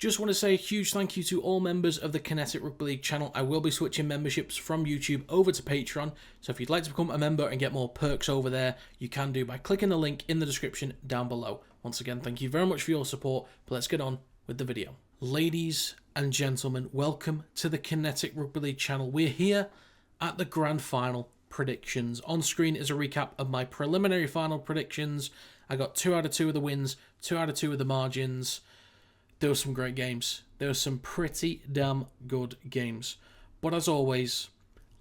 Just want to say a huge thank you to all members of the Kinetic Rugby League channel. I will be switching memberships from YouTube over to Patreon, so if you'd like to become a member and get more perks over there, you can do by clicking the link in the description down below. Once again, thank you very much for your support, but let's get on with the video. Ladies and gentlemen, welcome to the Kinetic Rugby League channel. We're here at the Grand Final predictions. On screen is a recap of my preliminary final predictions. I got 2 out of 2 of the wins, 2 out of 2 of the margins. There were some great games. There were some pretty damn good games. But as always,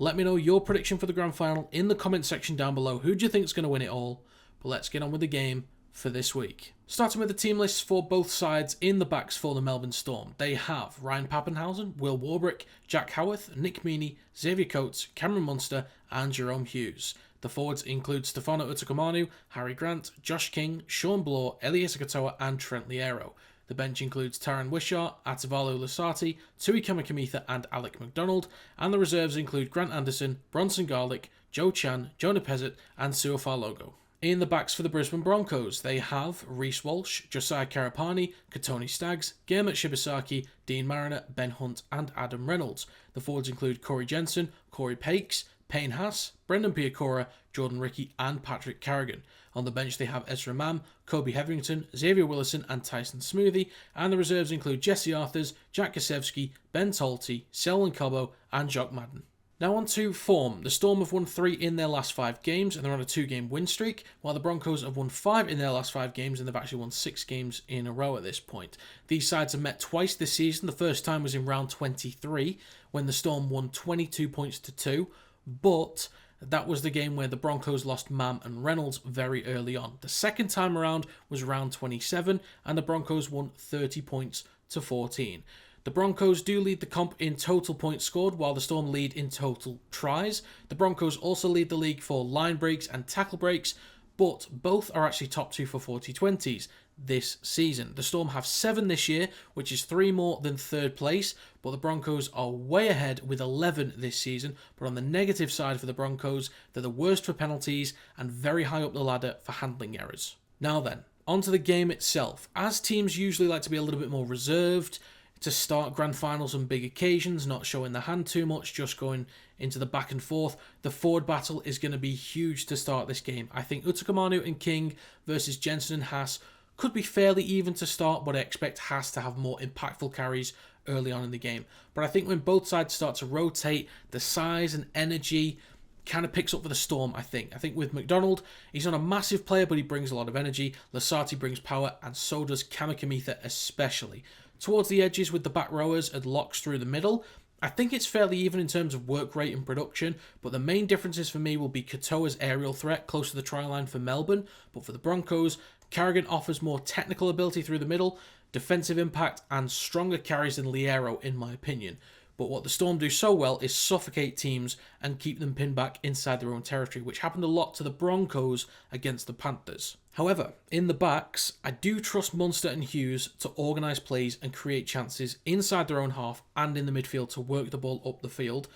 let me know your prediction for the Grand Final in the comment section down below. Who do you think is going to win it all? But let's get on with the game for this week. Starting with the team lists for both sides. In the backs for the Melbourne Storm, they have Ryan Papenhuyzen, Will Warbrick, Jack Howarth, Nick Meaney, Xavier Coates, Cameron Munster and Jerome Hughes. The forwards include Stefano Utoikamanu, Harry Grant, Josh King, Sean Bloor, Eliesa Katoa and Trent Liero. The bench includes Taran Wishart, Atavalu Lasati, Tui Kamikamica and Alec McDonald, and the reserves include Grant Anderson, Bronson Garlick, Joe Chan, Jonah Pezzett and Suafar Logo. In the backs for the Brisbane Broncos, they have Reece Walsh, Josiah Karapani, Katoni Staggs, Gurmat Shibasaki, Dean Mariner, Ben Hunt and Adam Reynolds. The forwards include Corey Jensen, Corey Pakes, Payne Haas, Brendan Piakora, Jordan Rickey and Patrick Carrigan. On the bench they have Ezra Mam, Kobe Hetherington, Xavier Willison and Tyson Smoothie, and the reserves include Jesse Arthurs, Jack Kasevsky, Ben Tolty, Selwyn Cobbo and Jock Madden. Now on to form. The Storm have won 3 in their last 5 games and they're on a 2-game win streak, while the Broncos have won 5 in their last 5 games and they've actually won 6 games in a row at this point. These sides have met twice this season. The first time was in round 23 when the Storm won 22 points to 2, but that was the game where the Broncos lost Mam and Reynolds very early on. The second time around was round 27 and the Broncos won 30 points to 14. The Broncos do lead the comp in total points scored, while the Storm lead in total tries. The Broncos also lead the league for line breaks and tackle breaks, but both are actually top 2 for 40-20s this season. The Storm have 7 this year, which is 3 more than third place, but the Broncos are way ahead with 11 this season. But on the negative side for the Broncos, they're the worst for penalties and very high up the ladder for handling errors. Now then, onto the game itself. As teams usually like to be a little bit more reserved to start grand finals and big occasions, not showing the hand too much, just going into the back and forth, the forward battle is going to be huge to start this game. I think Utoikamanu and King versus Jensen and Haas could be fairly even to start, but I expect Haas to have more impactful carries early on in the game. But I think when both sides start to rotate, the size and energy kind of picks up for the Storm, I think. I think with McDonald, he's not a massive player, but he brings a lot of energy. Lasati brings power, and so does Kamikamica especially. Towards the edges with the back rowers and locks through the middle, I think it's fairly even in terms of work rate and production, but the main differences for me will be Katoa's aerial threat close to the try line for Melbourne, but for the Broncos, Carrigan offers more technical ability through the middle, defensive impact, and stronger carries than Liero in my opinion. But what the Storm do so well is suffocate teams and keep them pinned back inside their own territory, which happened a lot to the Broncos against the Panthers. However, in the backs, I do trust Munster and Hughes to organise plays and create chances inside their own half and in the midfield to work the ball up the field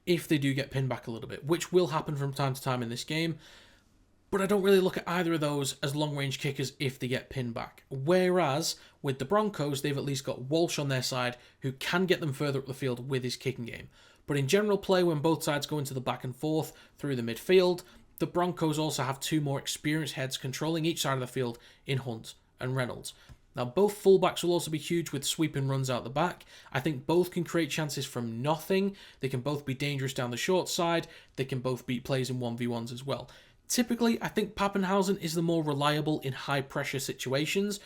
if they do get pinned back a little bit, which will happen from time to time in this game. But I don't really look at either of those as long-range kickers if they get pinned back. Whereas, with the Broncos, they've at least got Walsh on their side, who can get them further up the field with his kicking game. But in general play, when both sides go into the back and forth through the midfield, the Broncos also have 2 more experienced heads controlling each side of the field in Hunt and Reynolds. Now, both fullbacks will also be huge with sweeping runs out the back. I think both can create chances from nothing. They can both be dangerous down the short side. They can both beat plays in 1v1s as well. Typically, I think Papenhuyzen is the more reliable in high-pressure situations,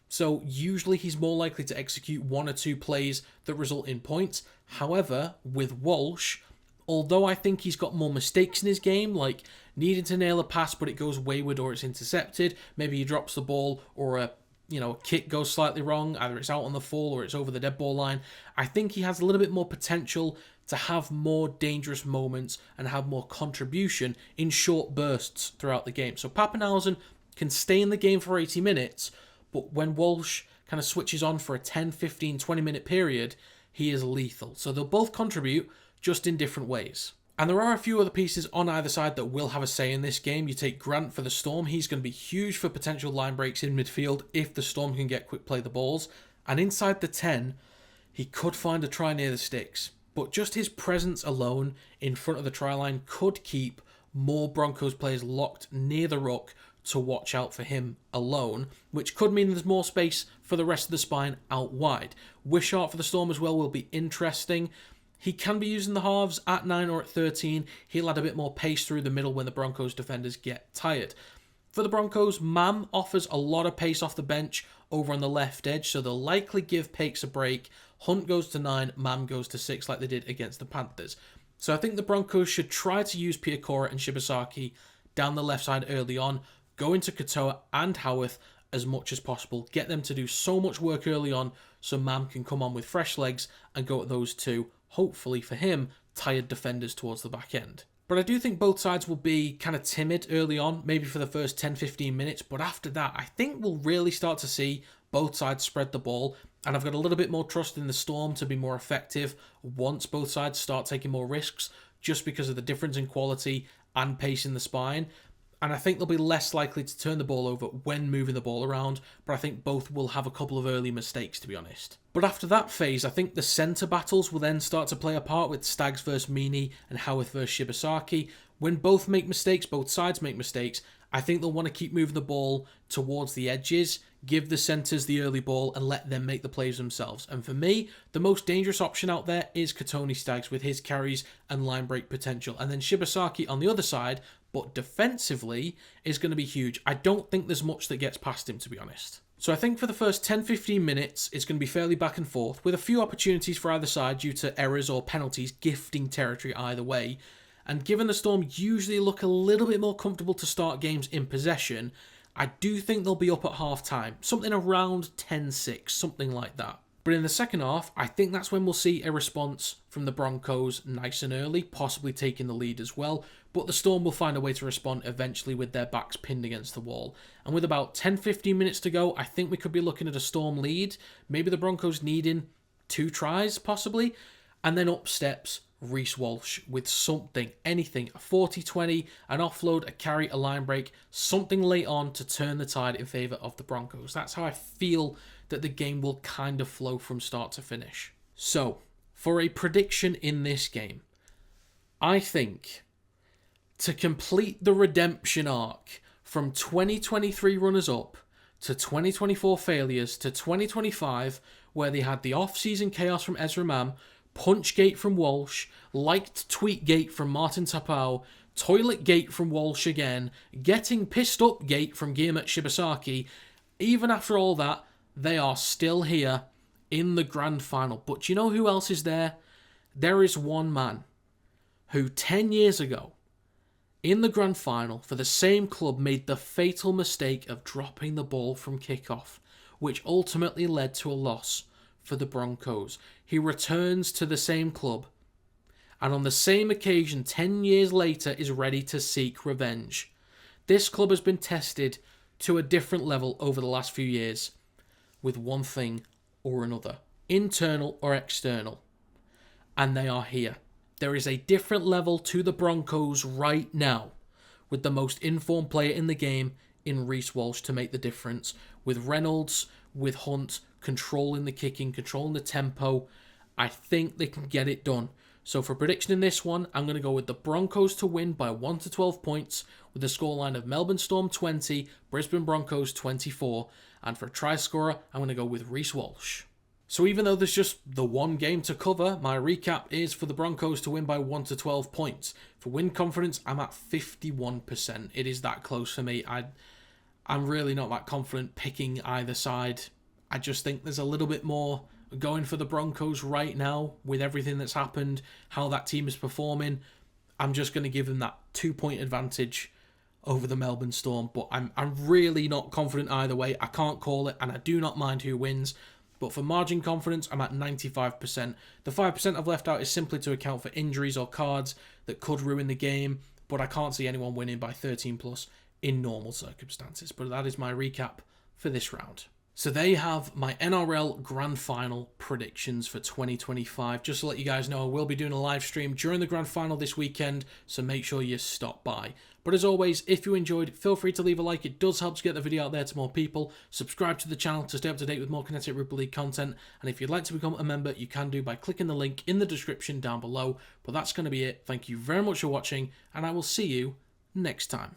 so usually he's more likely to execute 1 or 2 plays that result in points. However, with Walsh, although I think he's got more mistakes in his game, like needing to nail a pass but it goes wayward or it's intercepted, maybe he drops the ball or a kick goes slightly wrong, either it's out on the full or it's over the dead ball line, I think he has a little bit more potential to have more dangerous moments and have more contribution in short bursts throughout the game. So Papenhuyzen can stay in the game for 80 minutes, but when Walsh kind of switches on for a 10, 15, 20-minute period, he is lethal. So they'll both contribute, just in different ways. And there are a few other pieces on either side that will have a say in this game. You take Grant for the Storm. He's going to be huge for potential line breaks in midfield if the Storm can get quick play the balls. And inside the 10, he could find a try near the sticks. But just his presence alone in front of the try line could keep more Broncos players locked near the ruck to watch out for him alone, which could mean there's more space for the rest of the spine out wide. Wishart for the Storm as well will be interesting. He can be using the halves at 9 or at 13. He'll add a bit more pace through the middle when the Broncos defenders get tired. For the Broncos, Mam offers a lot of pace off the bench over on the left edge, so they'll likely give Pakes a break. Hunt goes to 9, Mam goes to 6 like they did against the Panthers. So I think the Broncos should try to use Piakora and Shibasaki down the left side early on, go into Katoa and Howarth as much as possible, get them to do so much work early on so Mam can come on with fresh legs and go at those two, hopefully for him, tired defenders towards the back end. But I do think both sides will be kind of timid early on, maybe for the first 10-15 minutes, but after that I think we'll really start to see both sides spread the ball, and I've got a little bit more trust in the Storm to be more effective once both sides start taking more risks, just because of the difference in quality and pace in the spine. And I think they'll be less likely to turn the ball over when moving the ball around, but I think both will have a couple of early mistakes, to be honest. But after that phase, I think the centre battles will then start to play a part with Staggs versus Meaney and Howarth versus Shibasaki. When both make mistakes, both sides make mistakes, I think they'll want to keep moving the ball towards the edges, give the centres the early ball and let them make the plays themselves. And for me, the most dangerous option out there is Katoni Staggs with his carries and line break potential. And then Shibasaki on the other side, but defensively, is going to be huge. I don't think there's much that gets past him, to be honest. So I think for the first 10-15 minutes, it's going to be fairly back and forth, with a few opportunities for either side due to errors or penalties gifting territory either way. And given the Storm usually look a little bit more comfortable to start games in possession, I do think they'll be up at half-time. Something around 10-6, something like that. But in the second half, I think that's when we'll see a response from the Broncos nice and early, possibly taking the lead as well. But the Storm will find a way to respond eventually with their backs pinned against the wall. And with about 10-15 minutes to go, I think we could be looking at a Storm lead. Maybe the Broncos needing 2 tries, possibly. And then up steps Reece Walsh with something, anything, a 40-20, an offload, a carry, a line break, something late on to turn the tide in favour of the Broncos. That's how I feel that the game will kind of flow from start to finish. So, for a prediction in this game, I think to complete the redemption arc from 2023 runners-up to 2024 failures to 2025, where they had the off-season chaos from Ezra Mam, Punchgate from Walsh, liked Tweetgate from Martin Tapau, Toiletgate from Walsh again, Getting Pissed Up Gate from Guillemot Shibasaki. Even after all that, they are still here in the grand final. But do you know who else is there? There is one man who 10 years ago, in the grand final, for the same club, made the fatal mistake of dropping the ball from kickoff, which ultimately led to a loss for the Broncos. He returns to the same club, and on the same occasion 10 years later is ready to seek revenge. This club has been tested to a different level over the last few years with one thing or another, internal or external, and they are here. There is a different level to the Broncos right now with the most informed player in the game in Reece Walsh to make the difference, with Reynolds, with Hunt controlling the kicking, controlling the tempo. I think they can get it done. So for prediction in this one, I'm going to go with the Broncos to win by 1 to 12 points with a scoreline of Melbourne Storm 20, Brisbane Broncos 24. And for a try scorer, I'm going to go with Reece Walsh. So even though there's just the one game to cover, my recap is for the Broncos to win by 1 to 12 points. For win confidence, I'm at 51%. It is that close for me. I'm really not that confident picking either side. I just think there's a little bit more going for the Broncos right now with everything that's happened, how that team is performing. I'm just going to give them that 2-point advantage over the Melbourne Storm, but I'm really not confident either way. I can't call it, and I do not mind who wins. But for margin confidence, I'm at 95%. The 5% I've left out is simply to account for injuries or cards that could ruin the game, but I can't see anyone winning by 13 plus in normal circumstances. But that is my recap for this round. So they have my NRL Grand Final predictions for 2025. Just to let you guys know, I will be doing a live stream during the Grand Final this weekend, so make sure you stop by. But as always, if you enjoyed, feel free to leave a like. It does help to get the video out there to more people. Subscribe to the channel to stay up to date with more Kinetic Rugby League content. And if you'd like to become a member, you can do by clicking the link in the description down below. But that's going to be it. Thank you very much for watching, and I will see you next time.